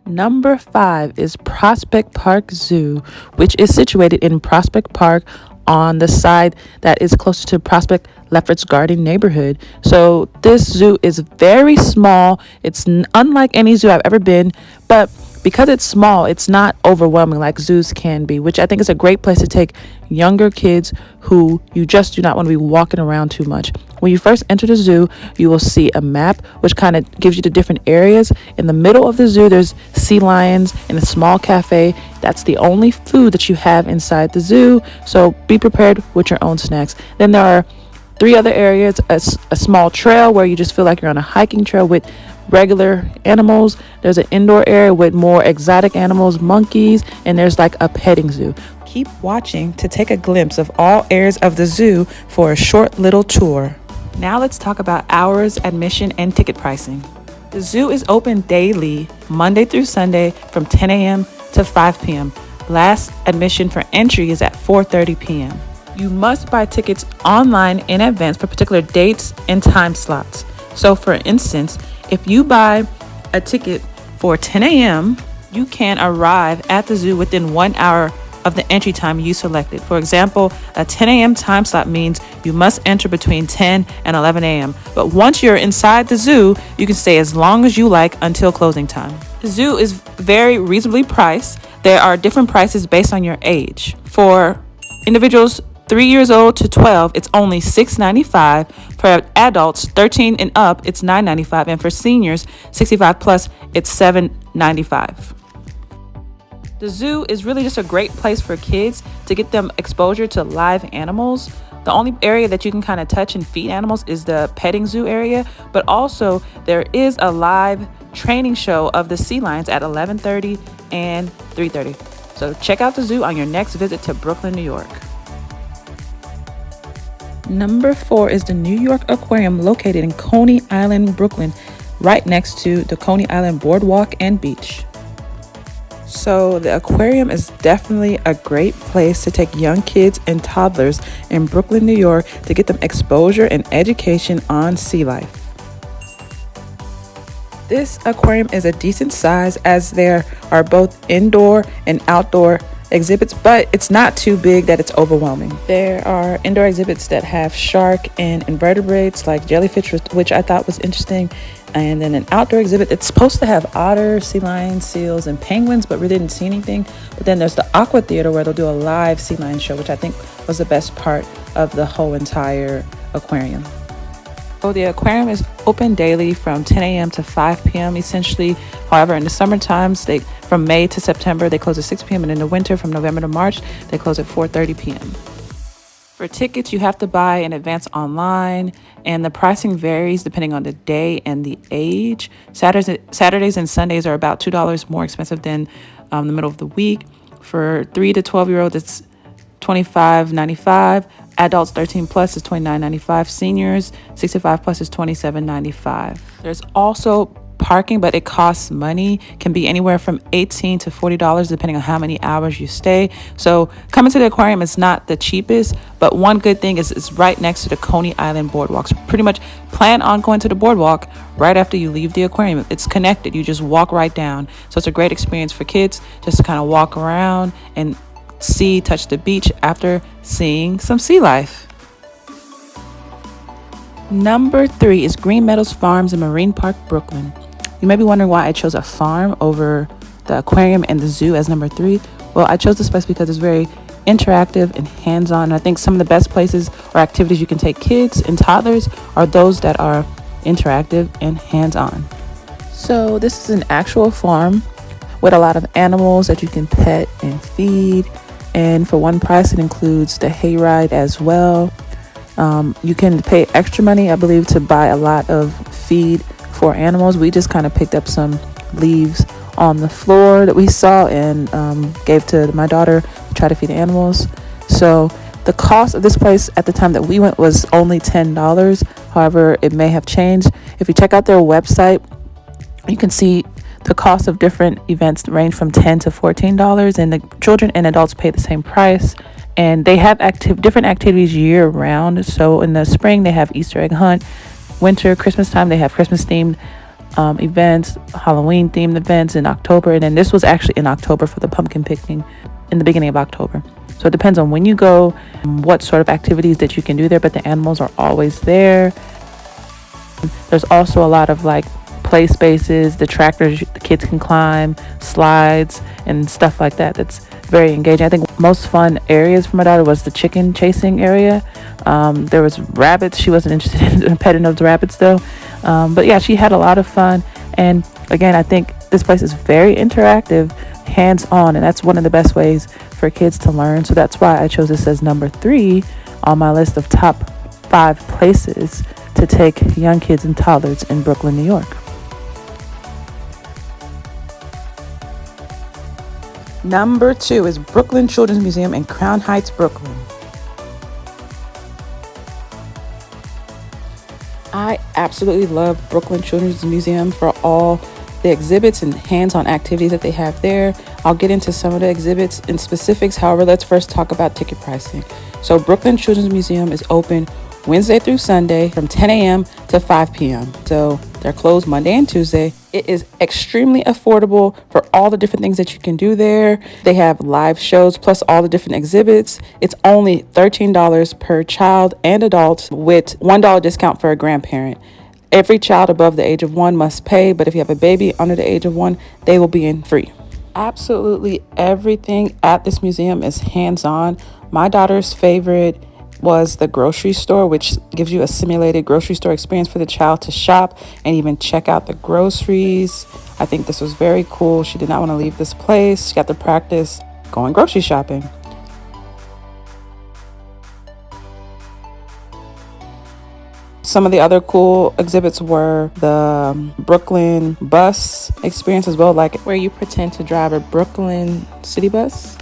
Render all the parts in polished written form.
Number 5 is Prospect Park Zoo, which is situated in Prospect Park on the side that is closer to Prospect Lefferts Garden neighborhood. So this zoo is very small. It's unlike any zoo I've ever been, but because it's small, it's not overwhelming like zoos can be, which I think is a great place to take younger kids who you just do not want to be walking around too much. When you first enter the zoo, you will see a map which kind of gives you the different areas. In the middle of the zoo, there's sea lions and a small cafe. That's the only food that you have inside the zoo, so be prepared with your own snacks. Then there are 3 other areas, a small trail where you just feel like you're on a hiking trail with regular animals. There's an indoor area with more exotic animals, monkeys, and there's like a petting zoo. Keep watching to take a glimpse of all areas of the zoo for a short little tour. Now let's talk about hours, admission, and ticket pricing. The zoo is open daily, Monday through Sunday from 10 a.m. to 5 p.m. Last admission for entry is at 4:30 p.m. You must buy tickets online in advance for particular dates and time slots. So for instance, if you buy a ticket for 10 a.m., you can arrive at the zoo within 1 hour of the entry time you selected. For example, a 10 a.m. time slot means you must enter between 10 and 11 a.m. But once you're inside the zoo, you can stay as long as you like until closing time. The zoo is very reasonably priced. There are different prices based on your age. For individuals 3 years old to 12, it's only $6.95. For adults 13 and up, it's $9.95. And for seniors 65 plus, it's $7.95. The zoo is really just a great place for kids to get them exposure to live animals. The only area that you can kind of touch and feed animals is the petting zoo area, but also there is a live training show of the sea lions at 11:30 and 3:30. So check out the zoo on your next visit to Brooklyn, New York. Number 4 is the New York Aquarium, located in Coney Island, Brooklyn, right next to the Coney Island Boardwalk and Beach. So the aquarium is definitely a great place to take young kids and toddlers in Brooklyn, New York, to get them exposure and education on sea life. This aquarium is a decent size, as there are both indoor and outdoor exhibits, but it's not too big that it's overwhelming. There are indoor exhibits that have shark and invertebrates like jellyfish, which I thought was interesting, and then an outdoor exhibit that's supposed to have otters, sea lions, seals, and penguins, but we didn't see anything. But then there's the aqua theater where they'll do a live sea lion show, which I think was the best part of the whole entire aquarium. So the aquarium is open daily from 10 a.m. to 5 p.m. essentially. However, in the summer times, from May to September, they close at 6 p.m. And in the winter, from November to March, they close at 4:30 p.m. For tickets, you have to buy in advance online, and the pricing varies depending on the day and the age. Saturdays and Sundays are about $2 more expensive than the middle of the week. For 3 to 12-year-olds, it's $25.95. Adults 13 plus is $29.95. Seniors 65 plus is $27.95. There's also parking, but it costs money. Can be anywhere from $18 to $40 depending on how many hours you stay. So coming to the aquarium is not the cheapest, but one good thing is it's right next to the Coney Island Boardwalk. So pretty much plan on going to the boardwalk right after you leave the aquarium. It's connected. You just walk right down. So it's a great experience for kids just to kind of walk around and touch the beach after seeing some sea life. Number 3 is Green Meadows Farms in Marine Park, Brooklyn. You may be wondering why I chose a farm over the aquarium and the zoo as number 3. Well, I chose this place because it's very interactive and hands-on. I think some of the best places or activities you can take kids and toddlers are those that are interactive and hands-on. So this is an actual farm with a lot of animals that you can pet and feed. And for one price, it includes the hayride as well. You can pay extra money, I believe, to buy a lot of feed for animals. We just kind of picked up some leaves on the floor that we saw and gave to my daughter to try to feed the animals. So the cost of this place at the time that we went was only $10. However, it may have changed. If you check out their website, you can see the cost of different events range from $10 to $14, and the children and adults pay the same price. And they have different activities year round. So in the spring, they have Easter egg hunt. Winter, Christmas time, they have Christmas themed events, Halloween themed events in October. And then this was actually in October for the pumpkin picking in the beginning of October. So it depends on when you go, what sort of activities that you can do there, but the animals are always there. There's also a lot of like play spaces, the tractors the kids can climb, slides, and stuff like that. That's very engaging. I think most fun areas for my daughter was the chicken chasing area. There was rabbits. She wasn't interested in petting those rabbits though. But yeah, she had a lot of fun. And again, I think this place is very interactive, hands-on, and that's one of the best ways for kids to learn. So that's why I chose this as number 3 on my list of top 5 places to take young kids and toddlers in Brooklyn, New York. Number 2 is Brooklyn Children's Museum in Crown Heights, Brooklyn. I absolutely love Brooklyn Children's Museum for all the exhibits and hands-on activities that they have there. I'll get into some of the exhibits in specifics. However, let's first talk about ticket pricing. So Brooklyn Children's Museum is open Wednesday through Sunday from 10 a.m. to 5 p.m. So they're closed Monday and Tuesday. It is extremely affordable for all the different things that you can do there. They have live shows plus all the different exhibits. It's only $13 per child and adult with $1 discount for a grandparent. Every child above the age of 1 must pay, but if you have a baby under the age of 1, they will be in free. Absolutely everything at this museum is hands-on. My daughter's favorite was the grocery store, which gives you a simulated grocery store experience for the child to shop and even check out the groceries. I think this was very cool. She did not want to leave this place. She got to practice going grocery shopping. Some of the other cool exhibits were the Brooklyn bus experience as well, like where you pretend to drive a Brooklyn city bus.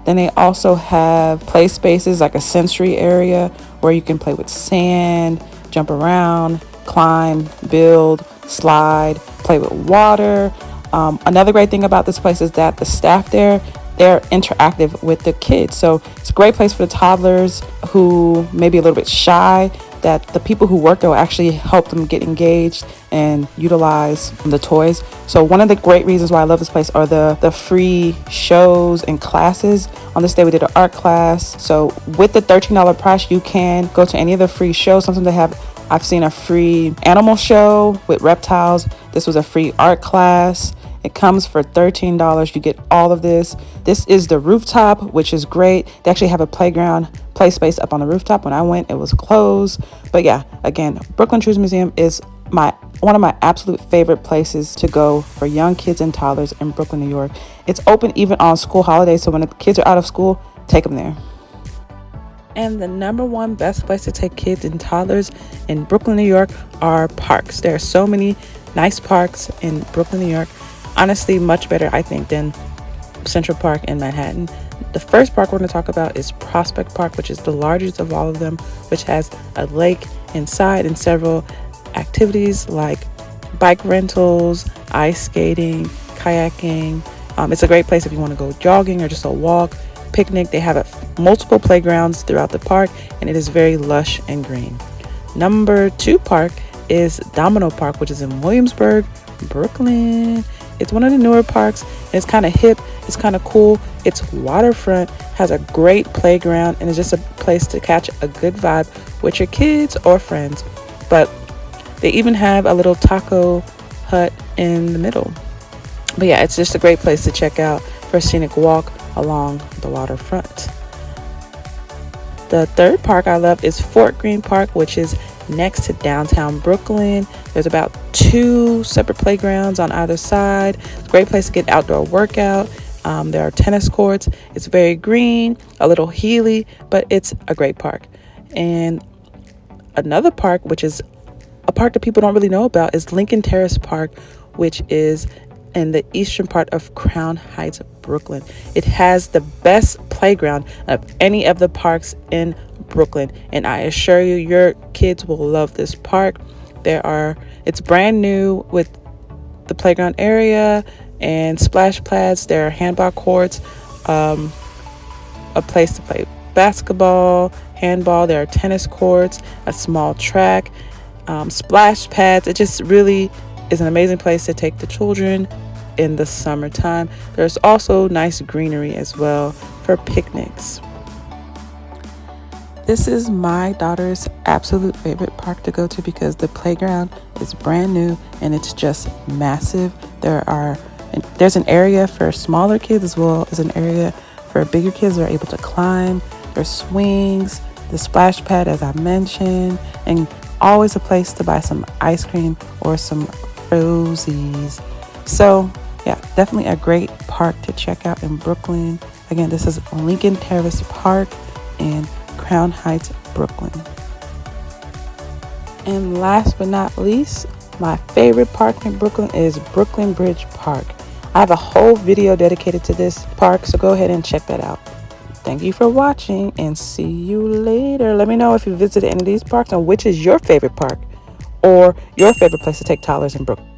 Then they also have play spaces like a sensory area where you can play with sand, jump around, climb, build, slide, play with water. Another great thing about this place is that the staff there, they're interactive with the kids. So it's a great place for the toddlers who may be a little bit shy, that the people who work there will actually help them get engaged and utilize the toys. So one of the great reasons why I love this place are the free shows and classes. On this day we did an art class. So with the $13 price, you can go to any of the free shows. Sometimes they have, I've seen a free animal show with reptiles. This was a free art class. It comes for $13. You get all of this. This is the rooftop, which is great. They actually have a playground, play space up on the rooftop. When I went, it was closed. But yeah, again, Brooklyn Children's Museum is one of my absolute favorite places to go for young kids and toddlers in Brooklyn, New York. It's open even on school holidays. So when the kids are out of school, take them there. And the number 1 best place to take kids and toddlers in Brooklyn, New York are parks. There are so many nice parks in Brooklyn, New York. Honestly, much better, I think, than Central Park in Manhattan. The first park we're going to talk about is Prospect Park, which is the largest of all of them, which has a lake inside and several activities like bike rentals, ice skating, kayaking. It's a great place if you want to go jogging or just a walk, picnic. They have multiple playgrounds throughout the park, and it is very lush and green. Number 2 park is Domino Park, which is in Williamsburg, Brooklyn. It's one of the newer parks. It's kind of hip. It's kind of cool. It's waterfront, has a great playground, and it's just a place to catch a good vibe with your kids or friends. But they even have a little taco hut in the middle. But yeah, it's just a great place to check out for a scenic walk along the waterfront. The third park I love is Fort Greene Park, which is next to downtown Brooklyn. There's about 2 separate playgrounds on either side. It's a great place to get outdoor workout. There are tennis courts. It's very green, a little hilly, but it's a great park. And another park, which is a park that people don't really know about, is Lincoln Terrace Park, which is in the eastern part of Crown Heights, Brooklyn. It has the best playground of any of the parks in Brooklyn, and I assure you, your kids will love this park. It's brand new with the playground area and splash pads. There are handball courts, a place to play basketball, handball. There are tennis courts, a small track. splash pads. It just really is an amazing place to take the children in the summertime. There's also nice greenery as well for picnics. This is my daughter's absolute favorite park to go to because the playground is brand new and it's just massive. There's an area for smaller kids as well as an area for bigger kids that are able to climb. There's swings, the splash pad as I mentioned, and always a place to buy some ice cream or some Frozies. So yeah, definitely a great park to check out in Brooklyn. Again, this is Lincoln Terrace Park in Crown Heights, Brooklyn. And last but not least, my favorite park in Brooklyn is Brooklyn Bridge Park. I have a whole video dedicated to this park, so go ahead and check that out. Thank you for watching and see you later. Let me know if you visited any of these parks and which is your favorite park or your favorite place to take toddlers in Brooklyn.